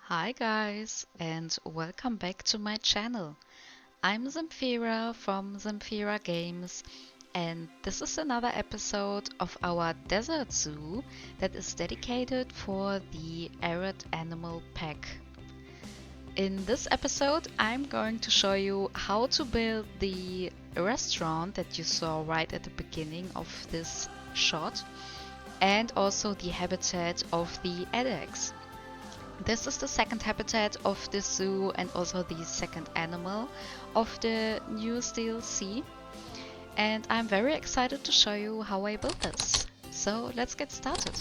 Hi guys, and welcome back to my channel. I'm Zamfira from Zamfira Games, and this is another episode of our desert zoo that is dedicated for the Arid Animal Pack. In this episode, I'm going to show you how to build the restaurant that you saw right at the beginning of this shot, and also the habitat of the Addax. This is the second habitat of the zoo and also the second animal of the newest DLC. And I'm very excited to show you how I built this. So let's get started.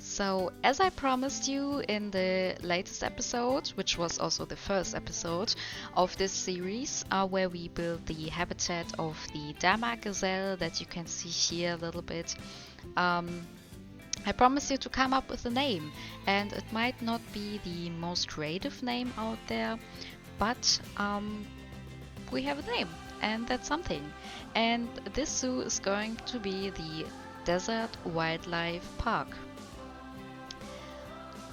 So as I promised you in the latest episode, which was also the first episode of this series, where we built the habitat of the Dama gazelle that you can see here a little bit. I promise you to come up with a name, and it might not be the most creative name out there, but we have a name, and that's something. And this zoo is going to be the Desert Wildlife Park.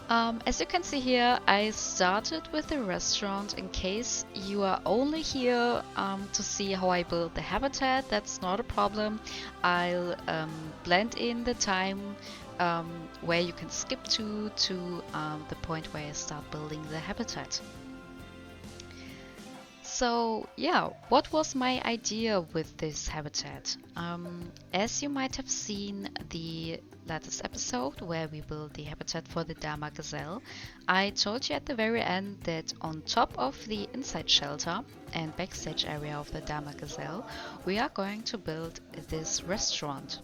As you can see here, I started with the restaurant. In case you are only here to see how I build the habitat, that's not a problem. I'll blend in the time where you can skip to the point where I start building the habitat. So yeah, what was my idea with this habitat? As you might have seen the latest episode where we built the habitat for the Dama gazelle, I told you at the very end that on top of the inside shelter and backstage area of the Dama gazelle, we are going to build this restaurant.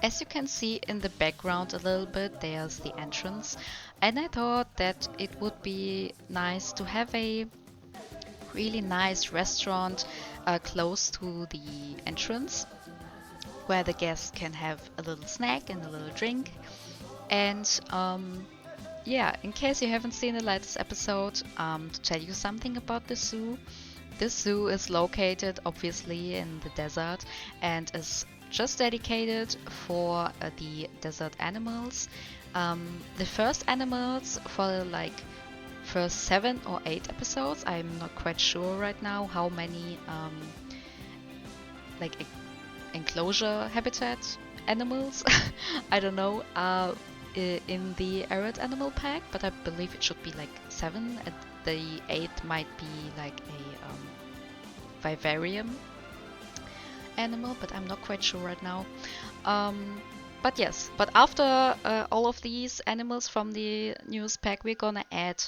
As you can see in the background a little bit, there's the entrance, and I thought that it would be nice to have a really nice restaurant close to the entrance where the guests can have a little snack and a little drink. And yeah, in case you haven't seen the latest episode, to tell you something about the zoo. This zoo is located obviously in the desert and is just dedicated for the desert animals. The first animals for like first 7 or 8 episodes, I'm not quite sure right now how many like enclosure habitat animals I don't know in the Arid Animal Pack, but I believe it should be like 7, and the 8th might be like a vivarium animal, but I'm not quite sure right now. But yes, but after all of these animals from the newest pack, we're gonna add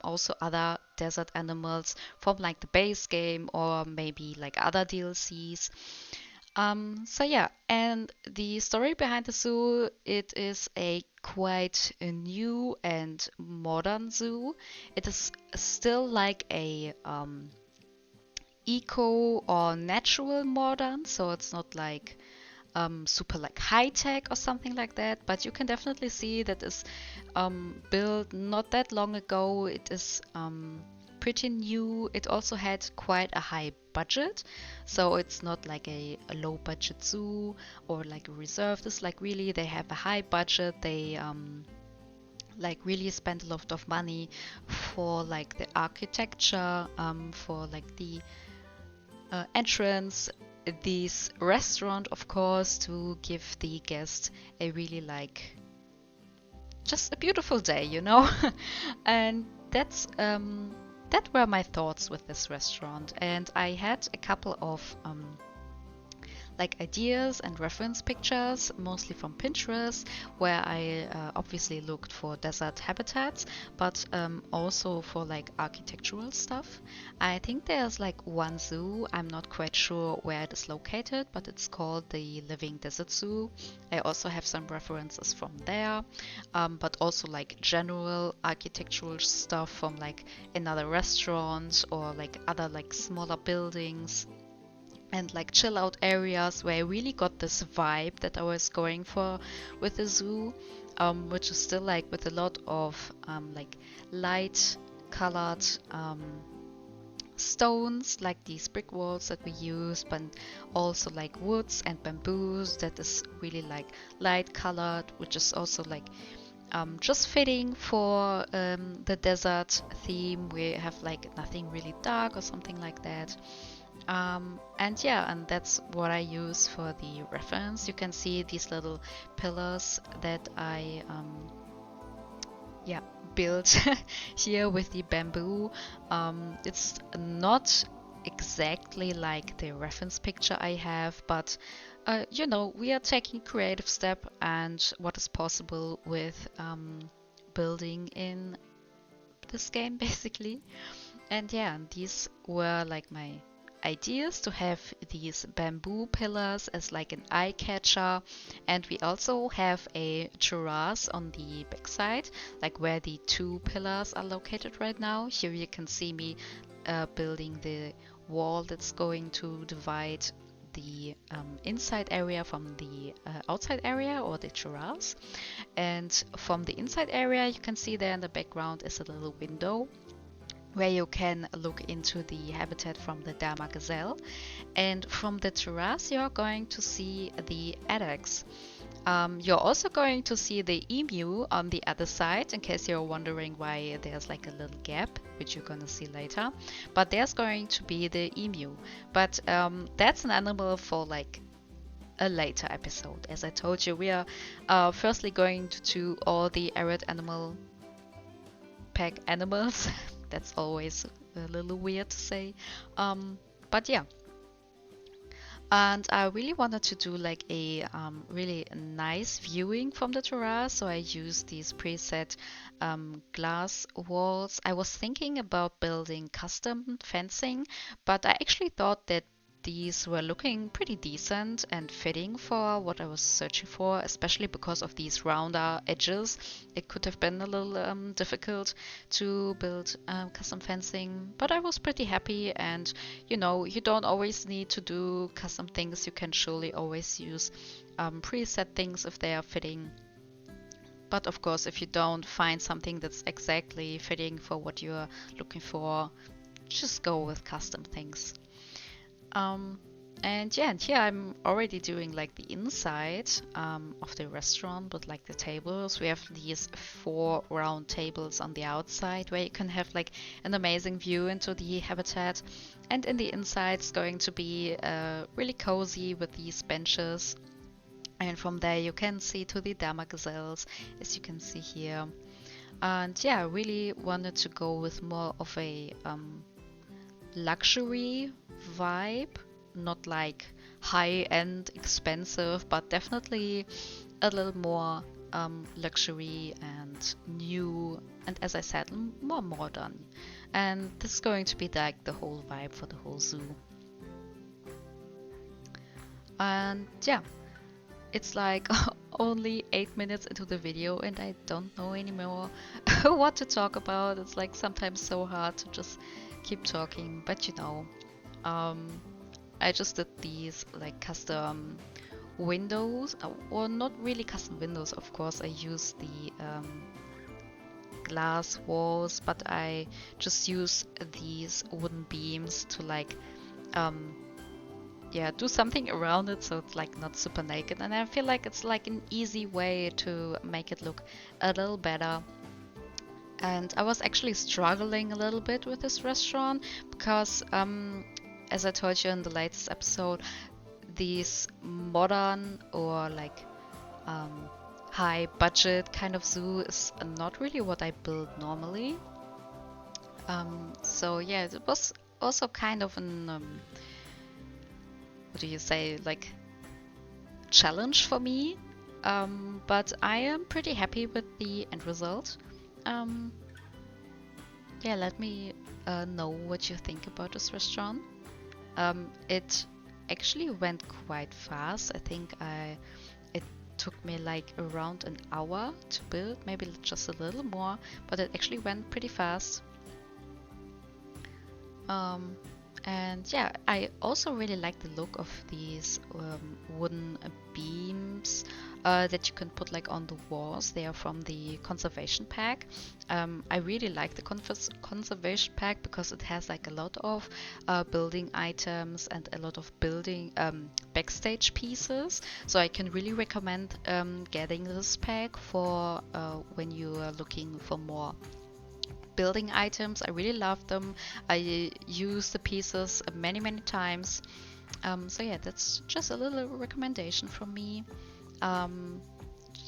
also other desert animals from like the base game or maybe like other DLCs. So yeah, and the story behind the zoo, it is a quite a new and modern zoo. It is still like a eco or natural modern, so it's not like super like high tech or something like that, but you can definitely see that is built not that long ago. It is pretty new. It also had quite a high budget, so it's not like a low budget zoo or like a reserve. It's like really they have a high budget. They like really spend a lot of money for like the architecture, for like the entrance, this restaurant, of course, to give the guest a really like just a beautiful day, you know. And that were my thoughts with this restaurant, and I had a couple of like ideas and reference pictures, mostly from Pinterest, where I obviously looked for desert habitats, but also for like architectural stuff. I think there's like one zoo, I'm not quite sure where it is located, but it's called the Living Desert Zoo. I also have some references from there, but also like general architectural stuff from like another restaurant or like other like smaller buildings and like chill out areas where I really got this vibe that I was going for with the zoo, which is still like with a lot of like light colored stones, like these brick walls that we use, but also like woods and bamboos that is really like light colored, which is also like just fitting for the desert theme. We have like nothing really dark or something like that. And yeah, and that's what I use for the reference. You can see these little pillars that I yeah, built here with the bamboo. It's not exactly like the reference picture I have, but you know, we are taking creative step and what is possible with building in this game basically. And yeah, these were like my ideas to have these bamboo pillars as like an eye catcher. And we also have a terrace on the backside, like where the two pillars are located right now. Here you can see me building the wall that's going to divide the inside area from the outside area, or the terrace. And from the inside area, you can see there in the background is a little window where you can look into the habitat from the Dama gazelle. And from the terrace, you're going to see the Addax. You're also going to see the emu on the other side, in case you're wondering why there's like a little gap, which you're gonna see later. But there's going to be the emu. But that's an animal for like a later episode. As I told you, we are firstly going to do all the Arid Animal pack animals. That's always a little weird to say. But yeah. And I really wanted to do like a really nice viewing from the terrace, so I used these preset glass walls. I was thinking about building custom fencing, but I actually thought that these were looking pretty decent and fitting for what I was searching for, especially because of these rounder edges. It could have been a little difficult to build custom fencing, but I was pretty happy. And you know, you don't always need to do custom things. You can surely always use preset things if they are fitting. But of course, if you don't find something that's exactly fitting for what you're looking for, just go with custom things. And yeah, and here I'm already doing like the inside of the restaurant with like the tables. We have these 4 round tables on the outside where you can have like an amazing view into the habitat. And in the inside it's going to be really cozy with these benches. And from there you can see to the Dama gazelles, as you can see here. And yeah, I really wanted to go with more of a luxury vibe, not like high-end expensive, but definitely a little more luxury and new, and as I said, more modern. And this is going to be like the whole vibe for the whole zoo. And yeah, it's like only 8 minutes into the video and I don't know anymore what to talk about. It's like sometimes so hard to just keep talking, but you know, I just did these like custom windows, or not really custom windows, of course. I use the glass walls, but I just use these wooden beams to like yeah, do something around it so it's like not super naked. And I feel like it's like an easy way to make it look a little better. And I was actually struggling a little bit with this restaurant because, as I told you in the latest episode, these modern or like high budget kind of zoo is not really what I build normally. So yeah, it was also kind of an, what do you say, like challenge for me. But I am pretty happy with the end result. Yeah, let me know what you think about this restaurant. It actually went quite fast. I think it took me like around an hour to build, maybe just a little more, but it actually went pretty fast. And yeah, I also really like the look of these wooden beams that you can put like on the walls. They are from the conservation pack. I really like the conservation pack because it has like a lot of building items and a lot of building backstage pieces. So I can really recommend getting this pack for when you are looking for more building items. I really love them. I use the pieces many times. So yeah, that's just a little recommendation from me.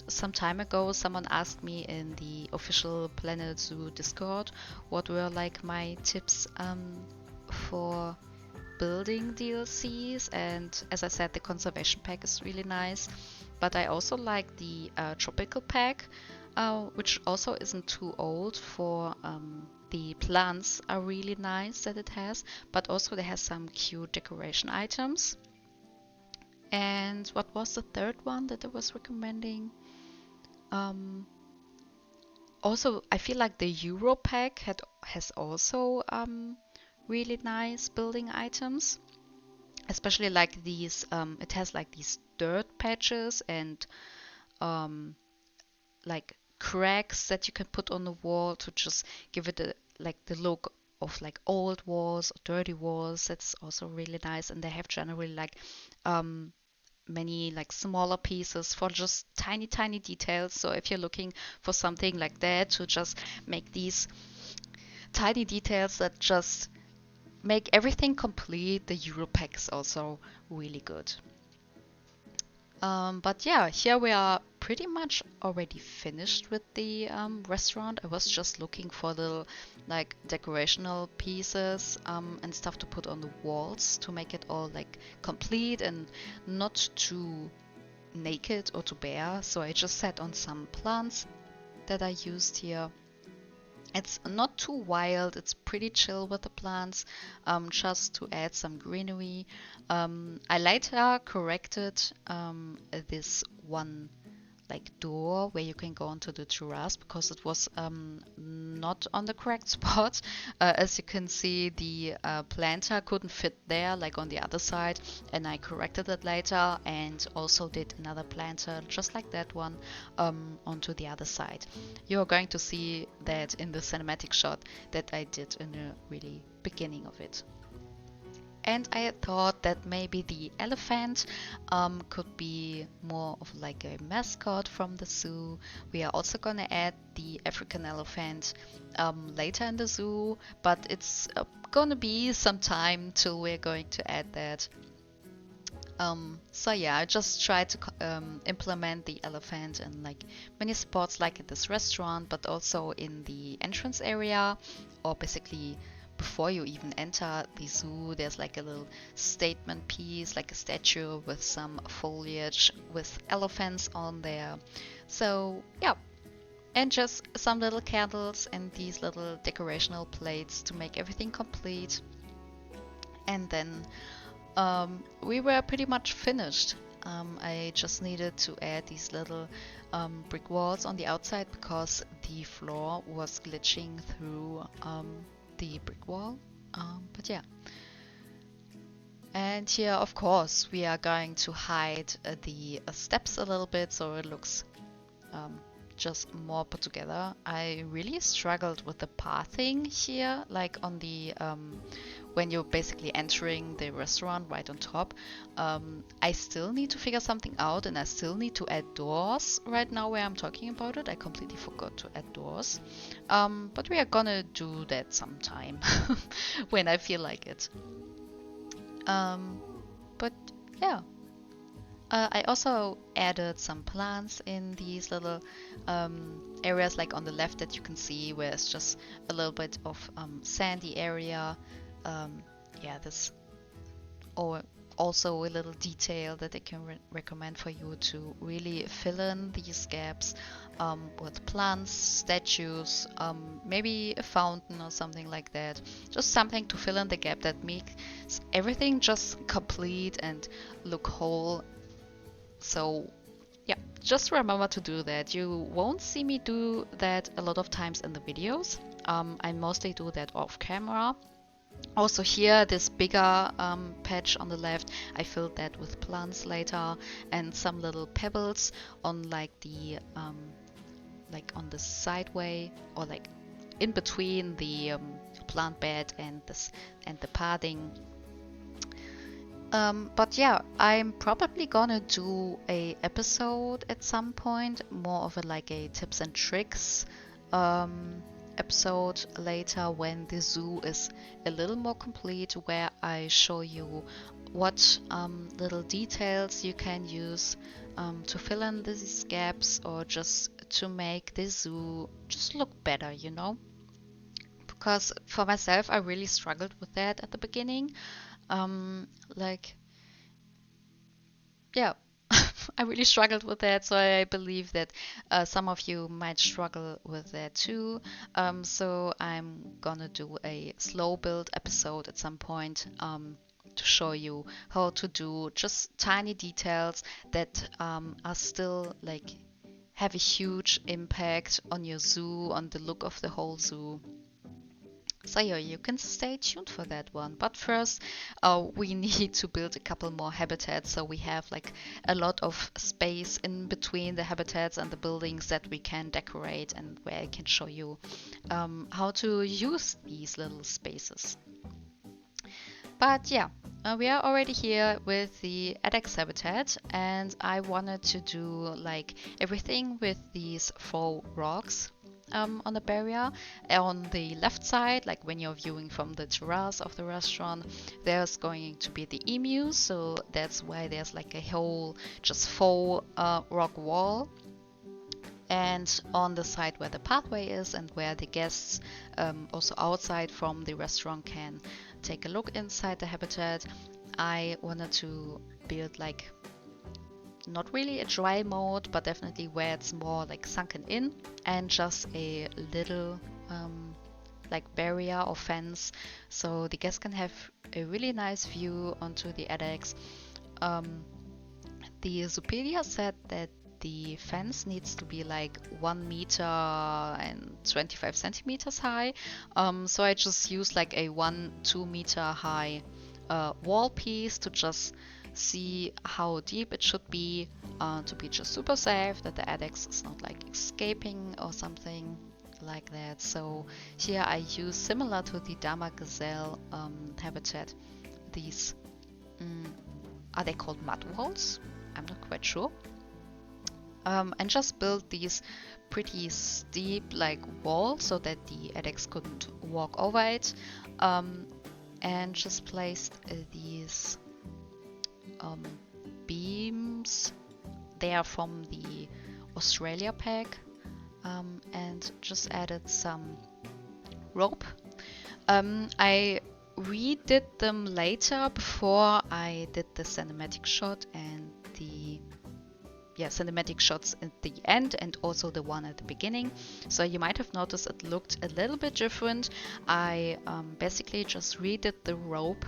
Some time ago, someone asked me in the official Planet Zoo Discord what were like my tips for building DLCs, and as I said, the conservation pack is really nice. But I also like the tropical pack, which also isn't too old. For the plants are really nice that it has, but also it has some cute decoration items. And what was the third one that I was recommending? Also, I feel like the Euro pack has also really nice building items, especially like these. It has like these dirt patches and like cracks that you can put on the wall to just give it like the look of like old walls or dirty walls. That's also really nice. And they have generally like many like smaller pieces for just tiny details. So if you're looking for something like that to just make these tiny details that just make everything complete, the Euro pack is also really good. But yeah, here we are pretty much already finished with the restaurant. I was just looking for little like decorational pieces and stuff to put on the walls to make it all like complete and not too naked or too bare. So I just set on some plants that I used here. It's not too wild, it's pretty chill with the plants, just to add some greenery. I later corrected this one like door where you can go onto the terrace because it was not on the correct spot. As you can see, the planter couldn't fit there, like on the other side, and I corrected it later and also did another planter just like that one onto the other side. You're going to see that in the cinematic shot that I did in the really beginning of it. And I thought that maybe the elephant could be more of like a mascot from the zoo. We are also gonna add the African elephant later in the zoo, but it's gonna be some time till we're going to add that. So yeah, I just tried to implement the elephant in like many spots, like at this restaurant, but also in the entrance area, or basically before you even enter the zoo. There's like a little statement piece, like a statue with some foliage with elephants on there. So yeah, and just some little candles and these little decorational plates to make everything complete. And then we were pretty much finished. I just needed to add these little brick walls on the outside because the floor was glitching through the brick wall. But yeah. And here, of course, we are going to hide the steps a little bit so it looks just more put together. I really struggled with the pathing here, like on the when you're basically entering the restaurant right on top. I still need to figure something out, and I still need to add doors right now where I'm talking about it. I completely forgot to add doors. But we are gonna do that sometime when I feel like it. But yeah. I also added some plants in these little areas, like on the left that you can see, where it's just a little bit of sandy area. Yeah, this also a little detail that I can recommend for you to really fill in these gaps with plants, statues, maybe a fountain or something like that. Just something to fill in the gap that makes everything just complete and look whole. So yeah, just remember to do that. You won't see me do that a lot of times in the videos. I mostly do that off camera Also here, this bigger patch on the left, I filled that with plants later, and some little pebbles on like on the sideway, or like in between the plant bed and the pathing. But yeah, I'm probably gonna do a episode at some point, more of a tips and tricks episode later, when the zoo is a little more complete, where I show you what little details you can use to fill in these gaps, or just to make the zoo just look better, you know? Because for myself, I really struggled with that at the beginning. Like, yeah, I really struggled with that, so I believe that some of you might struggle with that too. So I'm gonna do a slow build episode at some point, to show you how to do just tiny details that are still like have a huge impact on your zoo, on the look of the whole zoo. So yeah, you can stay tuned for that one. But first, we need to build a couple more habitats, so we have like a lot of space in between the habitats and the buildings that we can decorate, and where I can show you how to use these little spaces. But yeah, we are already here with the Addax habitat, and I wanted to do like everything with these faux rocks on the barrier. On the left side, like when you're viewing from the terrace of the restaurant, there's going to be the emus, so that's why there's like a whole just faux rock wall. And on the side where the pathway is, and where the guests also outside from the restaurant can take a look inside the habitat, I wanted to build like not really a dry mode, but definitely where it's more like sunken in, and just a little like barrier or fence, so the guests can have a really nice view onto the Addax. The Zupelia said that the fence needs to be like 1 meter and 25 centimeters high. So I just used like a 2 meter high wall piece to just see how deep it should be, to be just super safe, that the Addax is not like escaping or something like that. So here I use, similar to the Dama gazelle habitat, these are they called mud walls? I'm not quite sure. And just build these pretty steep like walls so that the Addax couldn't walk over it, and just placed these beams. They are from the Australia pack, and just added some rope. I redid them later, before I did the cinematic shot and the cinematic shots at the end, and also the one at the beginning. So you might have noticed it looked a little bit different. I basically just redid the rope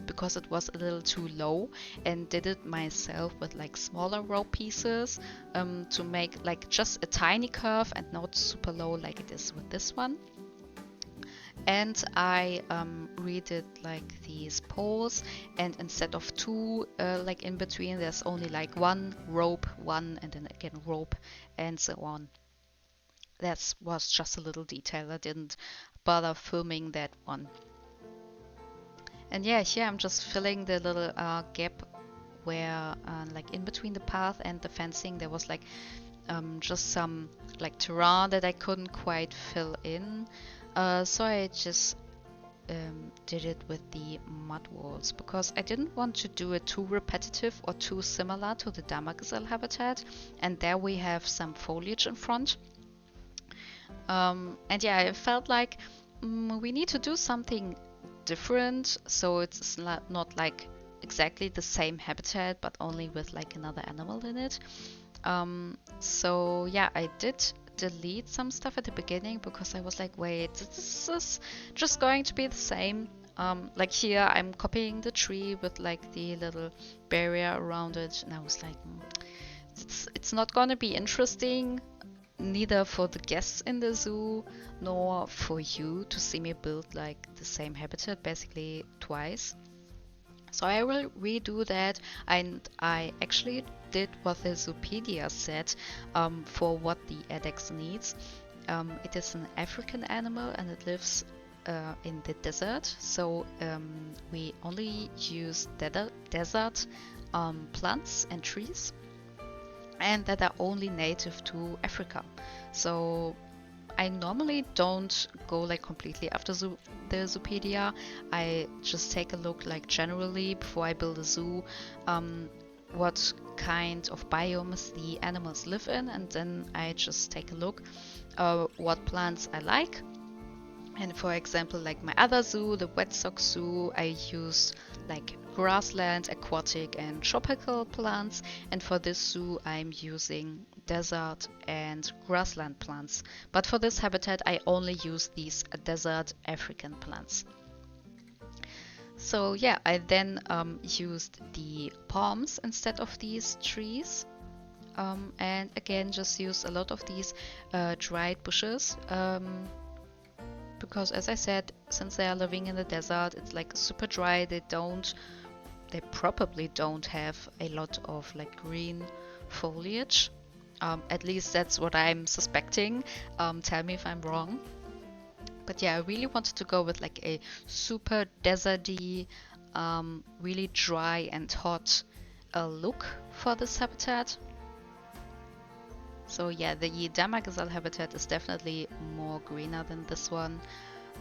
because it was a little too low, and did it myself with like smaller rope pieces to make like just a tiny curve and not super low like it is with this one. And I redid like these poles, and instead of two like in between, there's only like one rope, one, and then again rope, and so on. That was just a little detail. I didn't bother filming that one. And yeah, here I'm just filling the little gap where like in between the path and the fencing, there was like just some like terrain that I couldn't quite fill in. So I just did it with the mud walls, because I didn't want to do it too repetitive or too similar to the Dama gazelle habitat, and there we have some foliage in front. And yeah, I felt like we need to do something different, so it's not like exactly the same habitat, but only with like another animal in it. So yeah, I did delete some stuff at the beginning, because I was like, wait, this is just going to be the same. Like here, I'm copying the tree with like the little barrier around it, and I was like, it's not going to be interesting neither for the guests in the zoo nor for you to see me build like the same habitat basically twice. So I will redo that, and I actually did what the Zoopedia said for what the Addax needs. It is an African animal and it lives in the desert, so we only use desert plants and trees, and that are only native to Africa. So I normally don't go like completely after the Zoopedia. I just take a look like generally before I build a zoo, what kind of biomes the animals live in, and then I just take a look what plants I like. And for example, like my other zoo, the Wet Sox Zoo, I use like grassland, aquatic and tropical plants. And for this zoo, I'm using desert and grassland plants. But for this habitat, I only use these desert African plants. So yeah, I then used the palms instead of these trees. And again, just use a lot of these dried bushes. Because as I said, since they are living in the desert, it's like super dry. They probably don't have a lot of like green foliage. At least that's what I'm suspecting. Tell me if I'm wrong. But yeah, I really wanted to go with like a super deserty, really dry and hot look for this habitat. So yeah, the Dama gazelle habitat is definitely more greener than this one.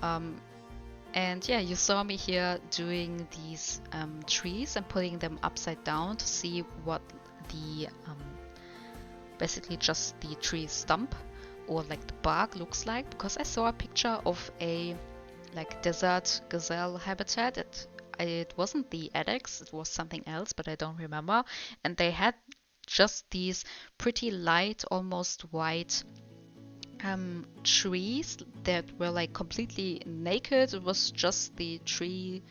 And yeah, you saw me here doing these trees and putting them upside down to see what the basically just the tree stump or like the bark looks like, because I saw a picture of a like desert gazelle habitat. It wasn't the Addax, it was something else, but I don't remember. And they had just these pretty light, almost white trees that were like completely naked. It was just the tree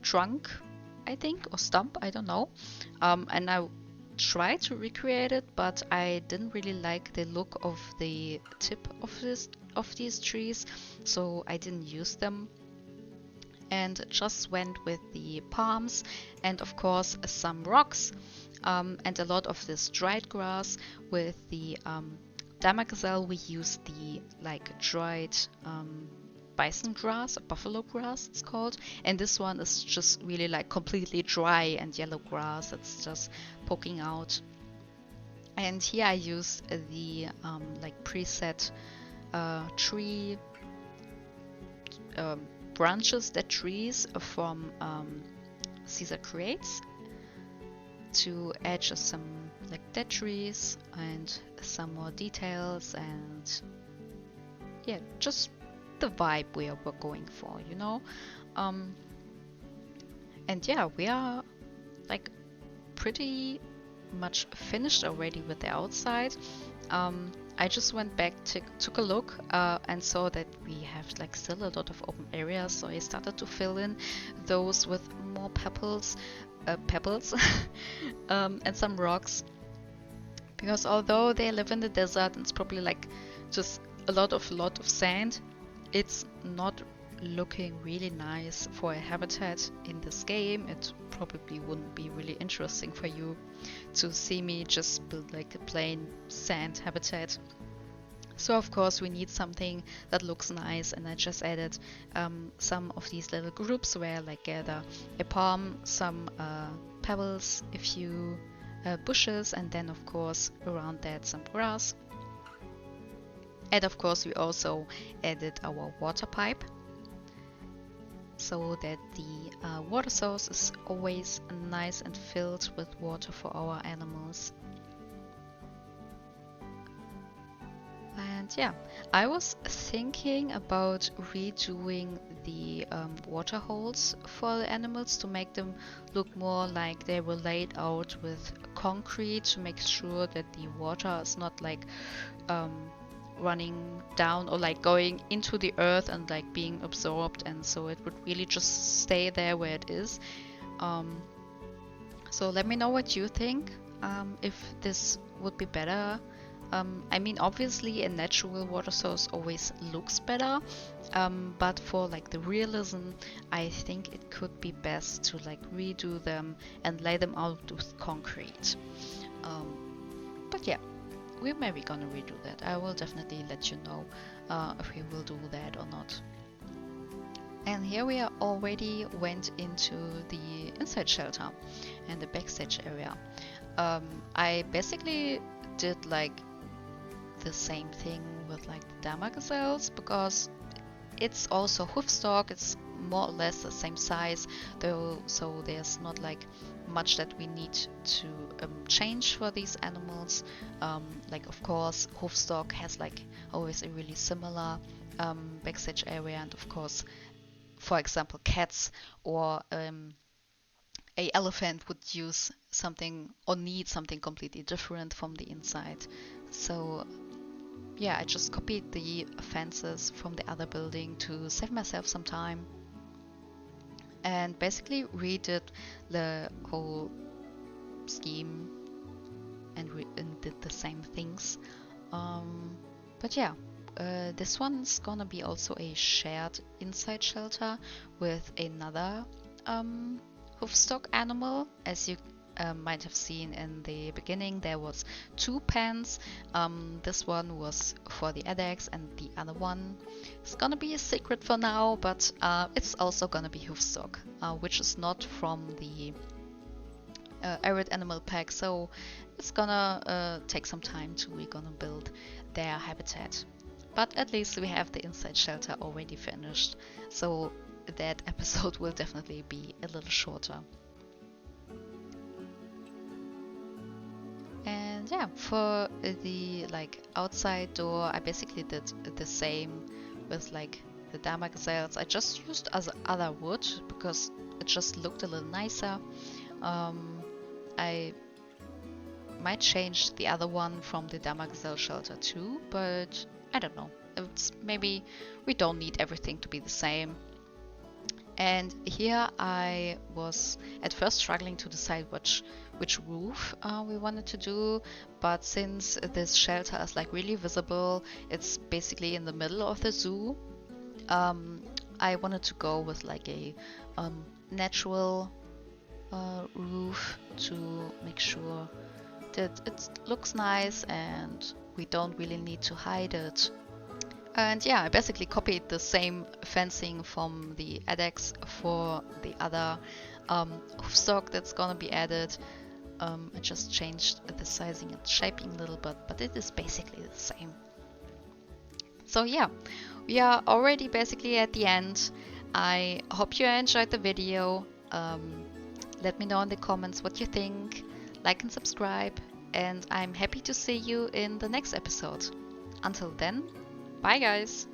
trunk, I think, or stump, I don't know. And I tried to recreate it, but I didn't really like the look of the tip of these trees, so I didn't use them. And just went with the palms and of course some rocks and a lot of this dried grass. With the Dama gazelle we use the like dried bison grass or buffalo grass it's called, and this one is just really like completely dry and yellow grass that's just poking out. And here I use the like preset tree branches, the trees from Caesar Creates, to add just some like dead trees and some more details, and yeah, just the vibe we're going for, you know. And yeah, we are like pretty much finished already with the outside. I just went back, took a look, and saw that we have like still a lot of open areas, so I started to fill in those with more pebbles, and some rocks. Because although they live in the desert and it's probably like just a lot of sand, it's not looking really nice for a habitat in this game. It probably wouldn't be really interesting for you to see me just build like a plain sand habitat. So of course we need something that looks nice, and I just added some of these little groups where I like gather a palm, some pebbles, a few bushes, and then of course around that some grass. And of course we also added our water pipe, so that the water source is always nice and filled with water for our animals. And yeah, I was thinking about redoing the water holes for the animals to make them look more like they were laid out with concrete, to make sure that the water is not like running down or like going into the earth and like being absorbed, and so it would really just stay there where it is. So let me know what you think, if this would be better I mean, obviously a natural water source always looks better, but for like the realism, I think it could be best to like redo them and lay them out with concrete. But yeah, we're maybe gonna redo that. I will definitely let you know if we will do that or not. And here we are already went into the inside shelter and the backstage area. I basically did like the same thing with like the Dama gazelles because it's also hoofstock. It's more or less the same size, though, so there's not like much that we need to change for these animals. Like of course, hoofstock has like always a really similar backstage area, and of course, for example, cats or a elephant would use something or need something completely different from the inside. So yeah, I just copied the fences from the other building to save myself some time and basically redid the whole scheme and did the same things. But yeah, this one's gonna be also a shared inside shelter with another hoofstock animal. As you might have seen in the beginning, there was 2 pens. This one was for the Addax and the other one is gonna be a secret for now, but it's also gonna be hoofstock, which is not from the Arid Animal pack, so it's gonna take some time till we're gonna build their habitat. But at least we have the inside shelter already finished, so that episode will definitely be a little shorter. And yeah, for the like outside door, I basically did the same with like the Dama gazelles. I just used other wood because it just looked a little nicer. I might change the other one from the Dama gazelle shelter too, but I don't know. It's maybe we don't need everything to be the same. And here I was at first struggling to decide which roof we wanted to do, but since this shelter is like really visible, it's basically in the middle of the zoo, I wanted to go with like a natural roof to make sure that it looks nice and we don't really need to hide it. And yeah, I basically copied the same fencing from the Addax for the other hoofstock that's gonna be added. I just changed the sizing and shaping a little bit, but it is basically the same. So yeah, we are already basically at the end. I hope you enjoyed the video. Let me know in the comments what you think, like and subscribe, and I'm happy to see you in the next episode. Until then, bye guys!